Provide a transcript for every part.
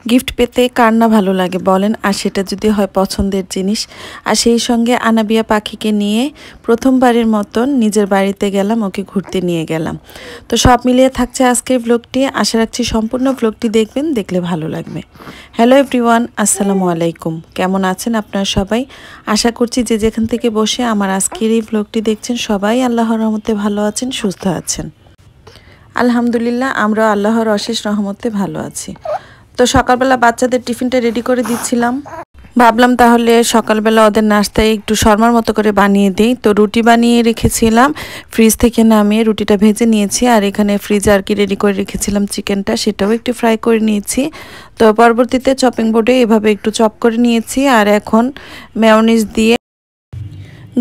Gift পেতে কার না ভালো লাগে বলেন, আর সেটা যদি হয় পছন্দের জিনিস। আর সেই সঙ্গে আনাবিয়া পাখিকে নিয়ে প্রথমবারের মতন নিজের বাড়িতে গেলাম, ওকে ঘুরতে নিয়ে গেলাম। তো সব মিলিয়ে থাকছে আজকের ব্লগটি। আশা রাখছি সম্পূর্ণ ব্লগটি দেখবেন, দেখলে ভালো লাগবে। হ্যালো এভরিওয়ান, আসসালামু আলাইকুম। কেমন আছেন আপনারা সবাই? আশা করছি যে যেখান থেকে বসে আমার আজকের এই ব্লগটি দেখছেন সবাই আল্লাহর রহমতে ভালো আছেন, সুস্থ আছেন। আলহামদুলিল্লাহ, আমরা আল্লাহর অশেষ রহমতে ভালো আছি। তো সকালবেলা বাচ্চাদের টিফিনটা রেডি করে দিচ্ছিলাম। ভাবলাম তাহলে সকালবেলা ওদের নাস্তায় একটু শর্মার মতো করে বানিয়ে দিই। তো রুটি বানিয়ে রেখেছিলাম, ফ্রিজ থেকে নামিয়ে রুটিটা ভেজে নিয়েছি। আর এখানে ফ্রিজে আর কি রেডি করে রেখেছিলাম চিকেনটা, সেটাও একটু ফ্রাই করে নিয়েছি। তো পরবর্তীতে চপিং বোর্ডে এভাবে একটু চপ করে নিয়েছি। আর এখন মেয়োনিজ দিয়ে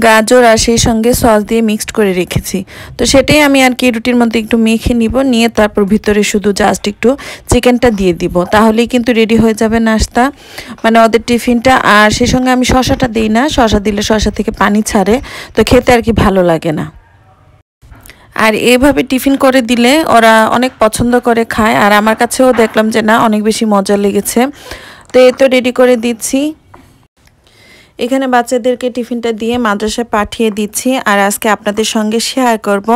গাজর আর সেই সঙ্গে সস দিয়ে মিক্সড করে রেখেছি। তো সেটাই আমি আর কি রুটির মধ্যে একটু মেখে নিব, নিয়ে তারপর ভিতরে শুধু জাস্ট একটু চিকেনটা দিয়ে দিব, তাহলেই কিন্তু রেডি হয়ে যাবে নাস্তা, মানে ওদের টিফিনটা। আর সেই সঙ্গে আমি শসাটা দিই না, শসা দিলে শসা থেকে পানি ছাড়ে, তো খেতে আর কি ভালো লাগে না। আর এভাবে টিফিন করে দিলে ওরা অনেক পছন্দ করে খায়। আর আমার কাছেও দেখলাম যে না, অনেক বেশি মজা লেগেছে। তো এই তো রেডি করে দিচ্ছি। এখানে বাচ্চাদেরকে টিফিনটা দিয়ে মাদ্রাসায় পাঠিয়ে দিচ্ছি। আর আজকে আপনাদের সঙ্গে শেয়ার করব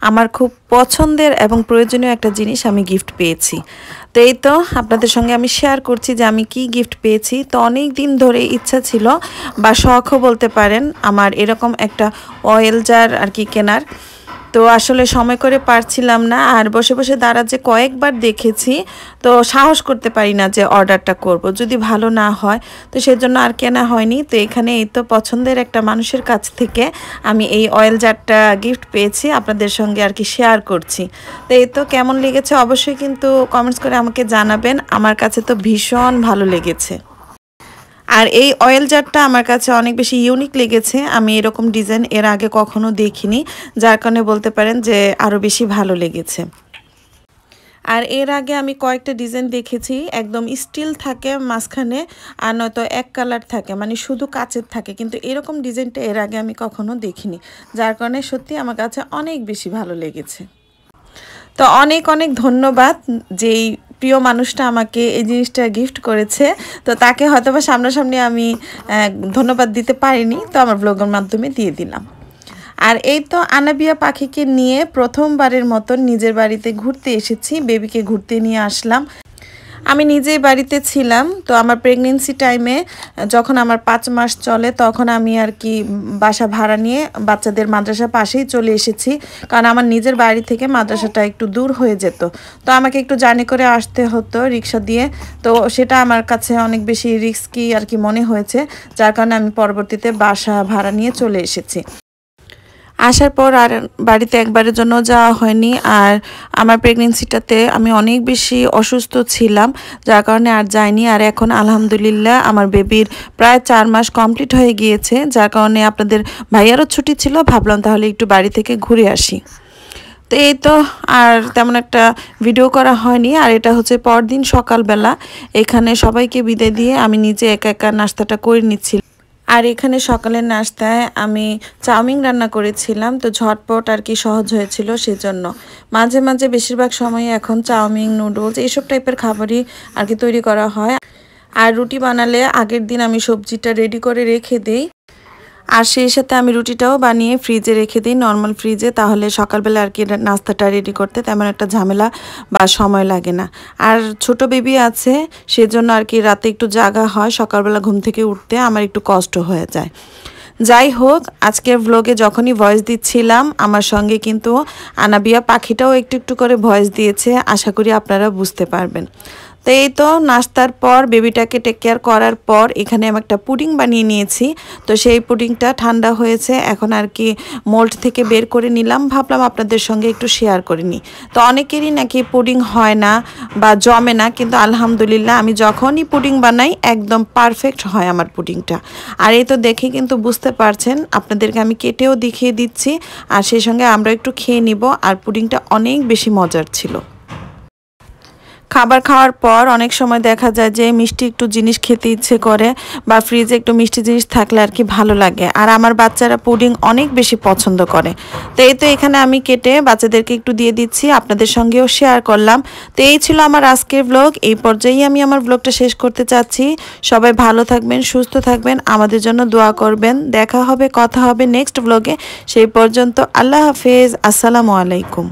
আমার খুব পছন্দের এবং প্রয়োজনীয় একটা জিনিস আমি গিফট পেয়েছি। তো এই তো আপনাদের সঙ্গে আমি শেয়ার করছি যে আমি কি গিফট পেয়েছি। তো অনেক দিন ধরে ইচ্ছা ছিল বা শখও বলতে পারেন আমার এরকম একটা অয়েল জার আর কি কেনার। তো আসলে সময় করে পারছিলাম না, আর বসে বসে দাঁড়া যে কয়েকবার দেখেছি, তো সাহস করতে পারি না যে অর্ডারটা করব, যদি ভালো না হয়। তো সেজন্য আর কেনা হয়নি। তো এখানে এই তো পছন্দের একটা মানুষের কাছ থেকে আমি এই অয়েল জারটা গিফট পেয়েছি, আপনাদের সঙ্গে আর কি শেয়ার করছি। তো এই তো কেমন লেগেছে অবশ্যই কিন্তু কমেন্টস করে আমাকে জানাবেন। আমার কাছে তো ভীষণ ভালো লেগেছে। আর এই অয়েল জারটা আমার কাছে অনেক বেশি ইউনিক লেগেছে, আমি এরকম ডিজাইন এর আগে কখনো দেখিনি, যার কারণে বলতে পারেন যে আরও বেশি ভালো লেগেছে। আর এর আগে আমি কয়েকটা ডিজাইন দেখেছি, একদম স্টিল থাকে মাঝখানে, আর নয়তো এক কালার থাকে, মানে শুধু কাচের থাকে, কিন্তু এরকম ডিজাইনটা এর আগে আমি কখনো দেখিনি, যার কারণে সত্যি আমার কাছে অনেক বেশি ভালো লেগেছে। তো অনেক অনেক ধন্যবাদ যেই প্রিয় মানুষটা আমাকে এই জিনিসটা গিফট করেছে। তো তাকে হয়তোবা সামনাসামনি আমি ধন্যবাদ দিতে পারিনি, তো আমার ব্লগের মাধ্যমে দিয়ে দিলাম। আর এই তো আনাবিয়া পাখিকে নিয়ে প্রথমবারের মতো নিজের বাড়িতে ঘুরতে এসেছি, বেবিকে ঘুরতে নিয়ে আসলাম। আমি নিজেই বাড়িতে ছিলাম। তো আমার প্রেগনেন্সি টাইমে যখন আমার 5 মাস চলে, তখন আমি আর কি বাসা ভাড়া নিয়ে বাচ্চাদের মাদ্রাসার পাশেই চলে এসেছি, কারণ আমার নিজের বাড়ি থেকে মাদ্রাসাটা একটু দূর হয়ে যেত। তো আমাকে একটু জার্নি করে আসতে হতো রিক্সা দিয়ে। তো সেটা আমার কাছে অনেক বেশি রিস্কি আর কি মনে হয়েছে, যার কারণে আমি পরবর্তীতে বাসা ভাড়া নিয়ে চলে এসেছি। আসার পর আর বাড়িতে একবারের জন্য যাওয়া হয়নি। আর আমার প্রেগনেন্সিটাতে আমি অনেক বেশি অসুস্থ ছিলাম, যার কারণে আর যাইনি। আর এখন আলহামদুলিল্লাহ আমার বেবির প্রায় 4 মাস কমপ্লিট হয়ে গিয়েছে, যার কারণে আপনাদের ভাইয়ারও ছুটি ছিল, ভাবলাম তাহলে একটু বাড়ি থেকে ঘুরে আসি। তো এই তো আর তেমন একটা ভিডিও করা হয়নি। আর এটা হচ্ছে পরদিন সকালবেলা, এখানে সবাইকে বিদায় দিয়ে আমি নিজে একা একা নাস্তাটা করে নিচ্ছি। আর এখানে সকালের নাস্তায় আমি চাউমিন রান্না করেছিলাম, তো ঝটপট আর কি সহজ হয়েছিল সেজন্য। মাঝে মাঝে বেশিরভাগ সময় এখন চাউমিন, নুডলস এইসব টাইপের খাবারই আর কি তৈরি করা হয়। আর রুটি বানালে আগের দিন আমি সবজিটা রেডি করে রেখে দিই, আর সেই সাথে আমি রুটিটাও বানিয়ে ফ্রিজে রেখে দিই, নর্মাল ফ্রিজে, তাহলে সকালবেলা আর কি নাস্তাটা রেডি করতে তেমন একটা ঝামেলা বা সময় লাগে না। আর ছোট বেবি আছে সেজন্য আর কি রাতে একটু জাগা হয়, সকালবেলা ঘুম থেকে উঠতে আমার একটু কষ্ট হয়ে যায়। যাই হোক, আজকের ভ্লগে যখনই ভয়েস দিচ্ছিলাম আমার সঙ্গে কিন্তু আনাবিয়া পাখিটাও একটু একটু করে ভয়েস দিয়েছে, আশা করি আপনারা বুঝতে পারবেন। তো এই তো নাস্তার পর বেবিটাকে টেক কেয়ার করার পর এখানে আমি একটা পুডিং বানিয়ে নিয়েছি। তো সেই পুডিংটা ঠান্ডা হয়েছে, এখন আর কি মোল্ড থেকে বের করে নিলাম, ভাবলাম আপনাদের সঙ্গে একটু শেয়ার করে নিই। তো অনেকেরই নাকি পুডিং হয় না বা জমে না, কিন্তু আলহামদুলিল্লাহ আমি যখনই পুডিং বানাই একদম পারফেক্ট হয় আমার পুডিংটা। আর এই তো দেখে কিন্তু বুঝতে পারছেন, আপনাদেরকে আমি কেটেও দেখিয়ে দিচ্ছি, আর সেই সঙ্গে আমরা একটু খেয়ে নিব। আর পুডিংটা অনেক বেশি মজার ছিল। খাবার খাওয়ার পর অনেক সময় দেখা যায় যে মিষ্টি একটু জিনিস খেতে ইচ্ছে করে বা ফ্রিজে একটু মিষ্টি জিনিস থাকলে আর কি ভালো লাগে। আর আমার বাচ্চারা পুডিং অনেক বেশি পছন্দ করে। তো এই তো এখানে আমি কেটে বাচ্চাদেরকে একটু দিয়ে দিচ্ছি, আপনাদের সঙ্গেও শেয়ার করলাম। তো এই ছিল আমার আজকের ব্লগ। এই পর্যায়েই আমি আমার ব্লগটা শেষ করতে চাচ্ছি। সবাই ভালো থাকবেন, সুস্থ থাকবেন, আমাদের জন্য দোয়া করবেন। দেখা হবে, কথা হবে নেক্সট ব্লগে। সেই পর্যন্ত আল্লাহ হাফেজ, আসসালামু আলাইকুম।